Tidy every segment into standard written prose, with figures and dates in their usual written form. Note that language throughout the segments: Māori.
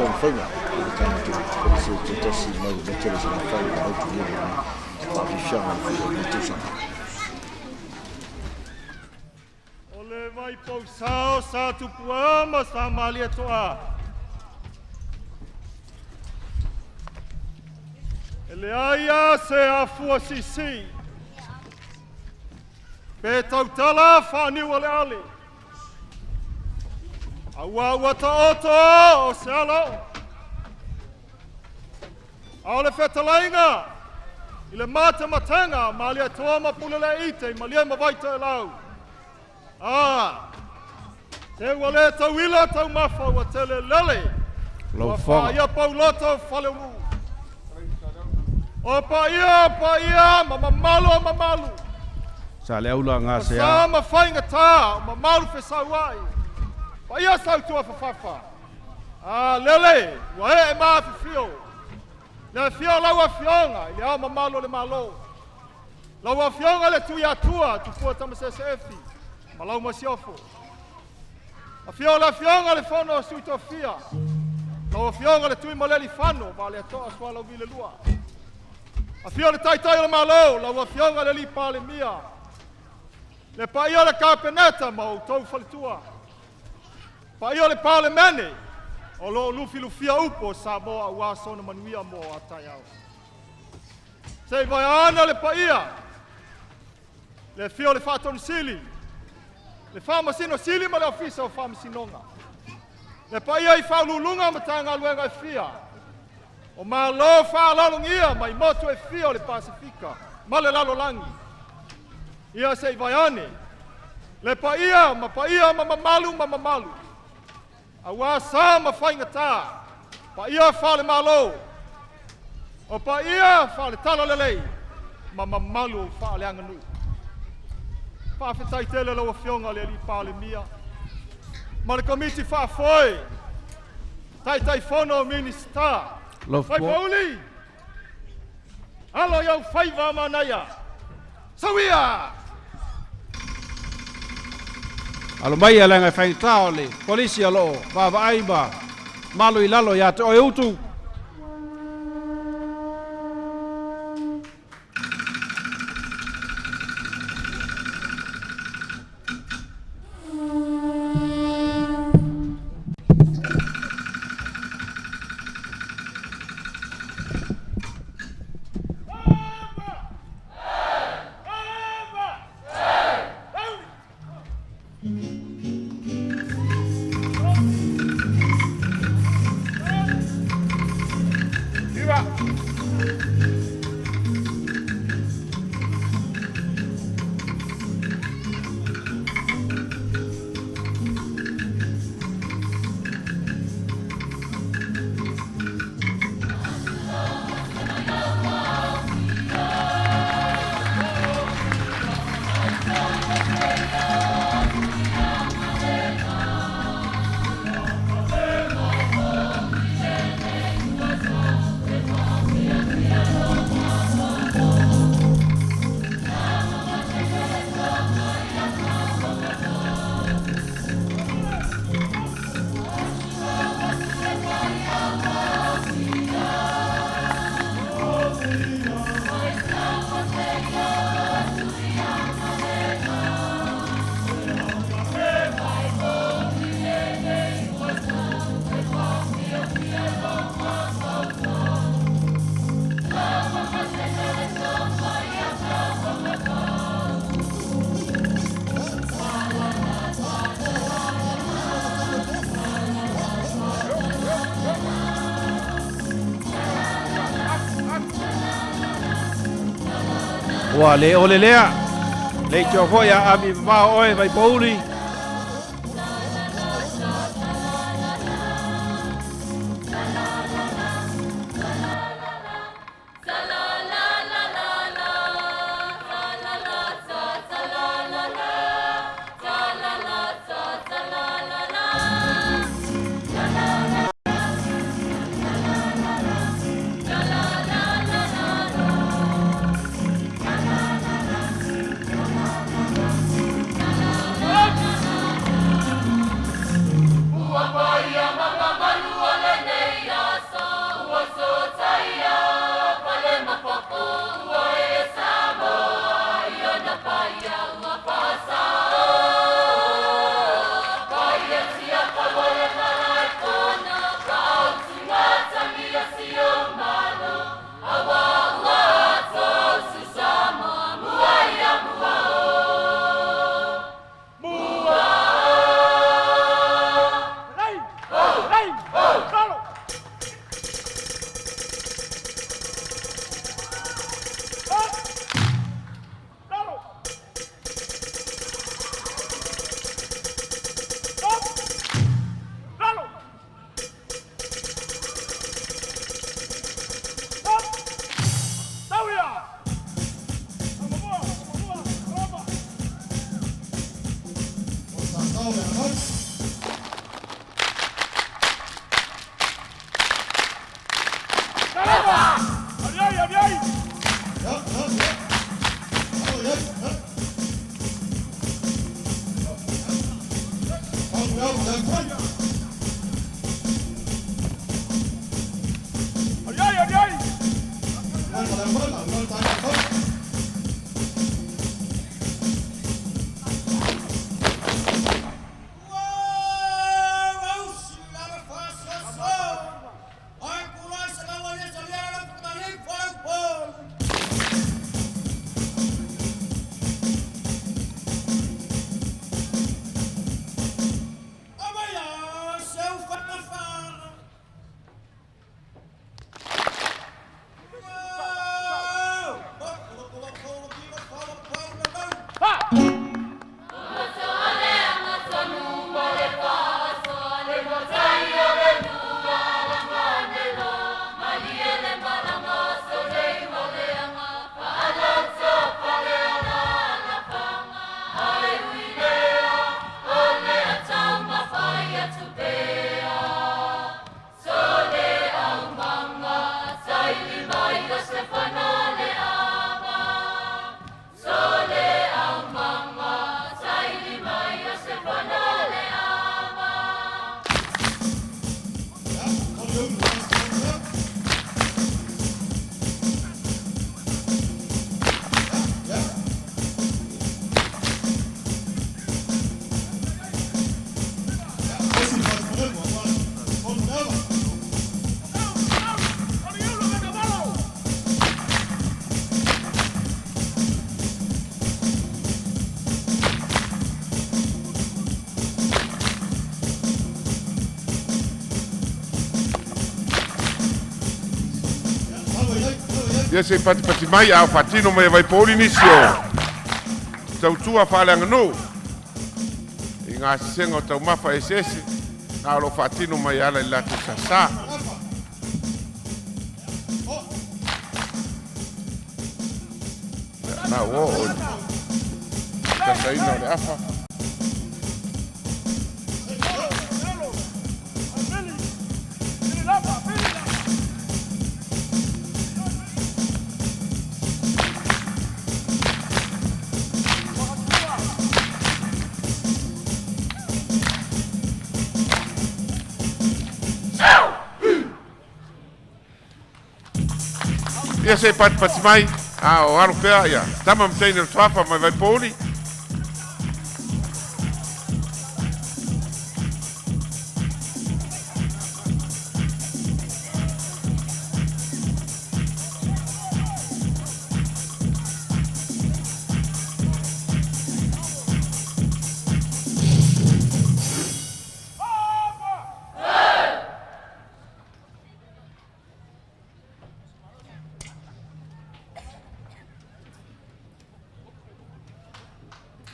whainga. Ele tanga tu Kolisi te tasi mai le tele sina whai na autu nere ni whawhiwhianga ni tūsanga. Ole Vaipouli sao sa tupuama sa malia toa. Ele aia se afua sisi. Pe tautala whaniu ale ale. Awa wata oto o se alo. Aole whetalainga. Ile mata matanga malia toa mapulele ite malia mawaita e lau. Te wale tauila tau mafa wa tele lele. Wa whaia pauloto whale uru. O pa ia, mamalu. Sa le aula ngā sea. Sa ma whainga tā, mamalu whe sauai. Pa ia sau tua whawhawha. Lele, wa e maa whiwhio. Le whio laua whionga, ili au mamalu le malo. Laua whionga le tuiātua, tupua tamasese efi. Malau masiofo. A whio la whionga le whono o suito whia. Laua whionga le tui maleli whano, ma le atoa swala vile lua. A whio le taitai le malo, laua whionga le lipa le mia. Le paia le kapeneta ma o tau whalitua. Paia le pale mene, o lo lufia upo Samoa ua sona manuia mo atai au. Sei vai ana le paia. Le whio le whatonu sili. Le whamasino sili ma le ofisa o whamasinonga. Le paia I whaululunga ma tanga luenga e whia. O ma lo whaalalungia mai motu e whia o le Pasifika. Ma le lalo langi. Ia sei vai ane. Le paia ma mamalu. A wā sā ma whainga tā. Paia whale malo. O paia whale talo lelei. Ma mamalu o whale anganu. Whawhetai tele laua whionga le li pāle mia. Ma le komiti whawhoi. Tai whono minista. Vaipouli. Alo iau whaiva manaya. Sawia! Alo mai ala ngai whainga tāo le. Kolisi alo, wāwa aiba. Malu I lalo ia te oi utu. Ua le o le lea. Le tio foia ami ma oe Vaipouli. Ia se pati mai au fatino mai Vaipouli nisio. Tautua whaaleanga no. I ngā sisenga o tau mafa esese. Nā alo fatino mai ala I latu sasa. Nā o o. Kasaina o le afa. Ia se pati mai, o aro pea ia. Tama mteine tuafa mai Vaipouli.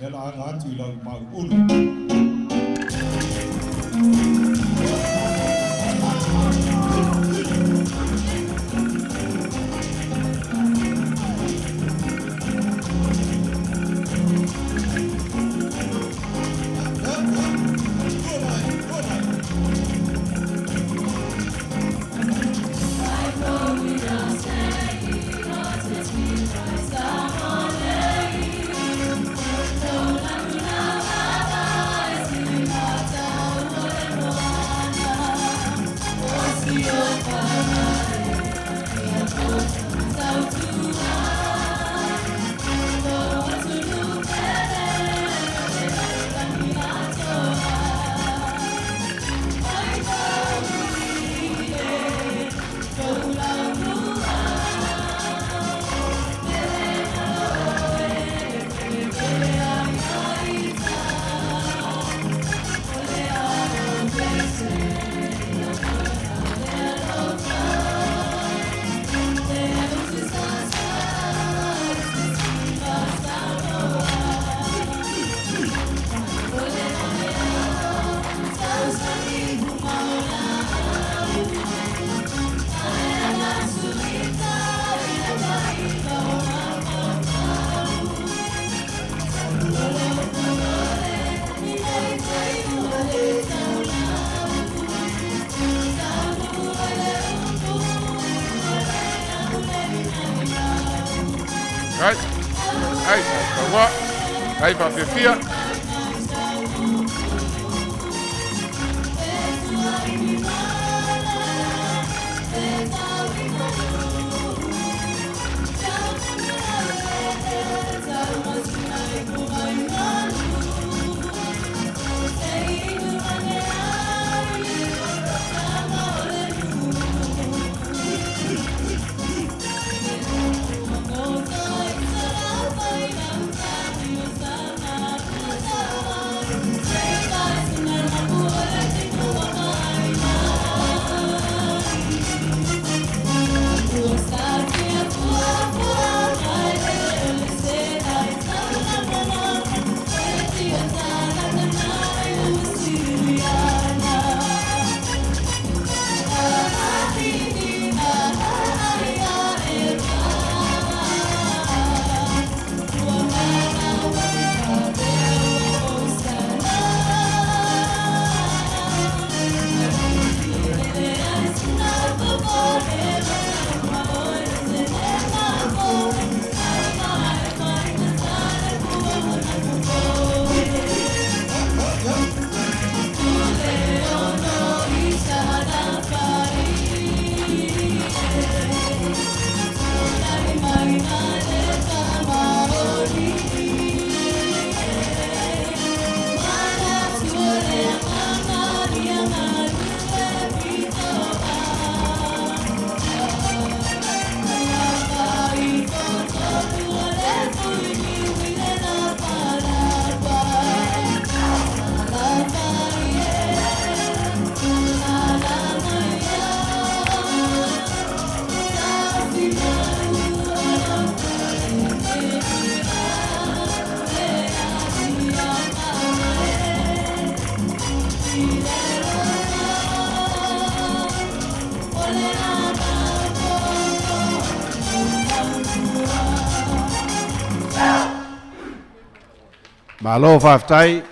Nela anga atu I lau mau unu. Ai, taua. Ai, papefia. Malo whaftai.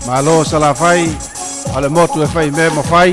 Malo salafai, ale motu e fai me mafai.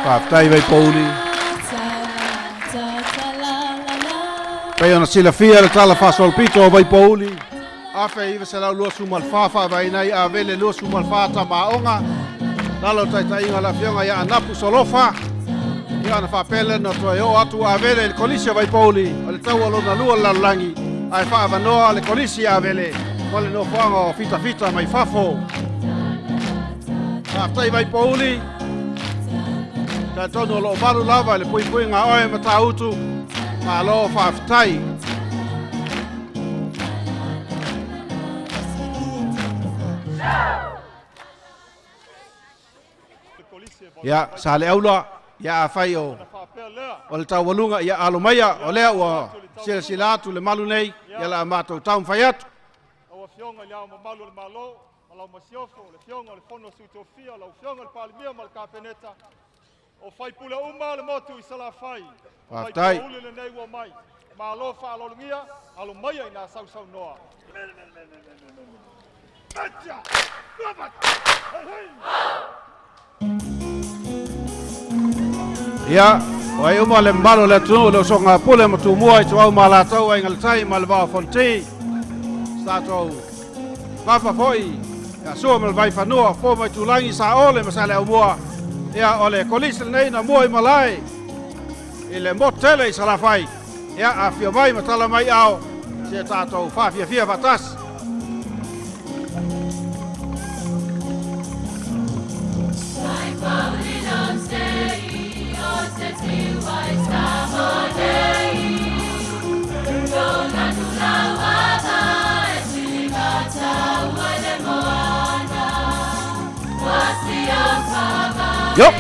Whaftai Vaipouli. Pei ona sila fia le tala whasol pito o Vaipouli. Awhi iwa se lau lua sumal whawha vai nei a vele lua sumal whata maonga. Lalo tai inga la fionga ia anapu solofa. Ia ana whapele no toi o atu a vele le Kolisi o Vaipouli. O le tau alona lua lalangi. Ai whaavanoa le Kolisi a vele. O le no whanga o fita mai whafo. Whaftai Vaipouli. Ka tono lo maru lava le pui ngā oe ma tā utu ma lo whaftai. Ia sa le aula ia a whai o le Taualuga ia alo maia o lea ua sila atu le malu nei ia la mātou taum whai atu. Aua fionga ia ma malu le malo, ma lau masiofo, le fionga le fono sutofia, lau fionga le palimia ma le kapeneta. O Vaipouli uma le motu i sala fai. Whaftai. Vaipouli le nei ua mai. Ma alo whaalolungia, alo maia i nā sau noa. Atia! Rabat! Ia, wai uma le malo le tunu le songa pule ma tu mua i tu au malatau ai ngalitai ma le vao fonti. Statou wafa foi. Ia sua ma le vai whanua, fo mai tu langi sa ole ma sa le au mua. Ia ole Kolisi nei na mua i malai. I le motele i salafai. Ia a fia mai ma tala mai au. Se tātou whawhia vatas. Yup.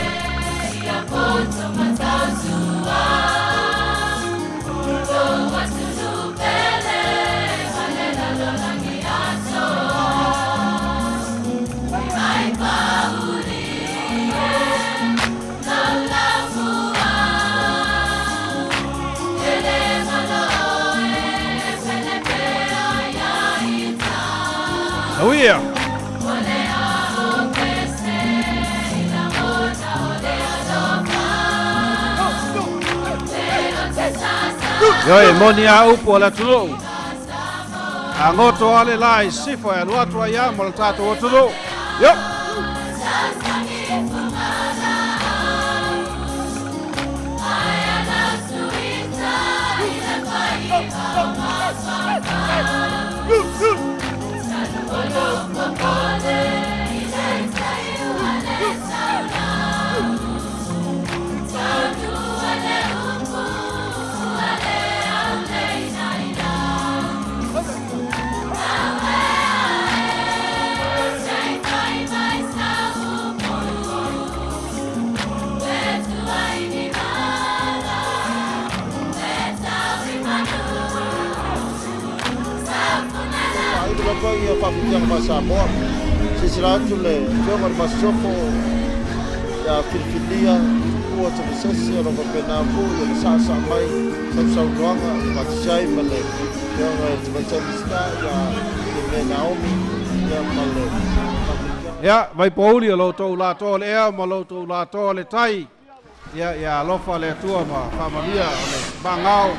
Oh yeah. Yoi monia upo la tulu. Angoto ale lai Siva ya luatu ya moltato tulu. Yo. Ia whawhitia ma Samoa. Sisira atu le whionga masofo ia Filipinia, ua te mesesi o roka penafu, ia le sasa mai, sau noanga, matisai ma le whionga e te maitanisina, ia me Naomi, ia ma le Ia, Vaipouli o loutou lātou le ea, ma loutou lātou le tai. Ia lofa le atua ma whamania o le bangau.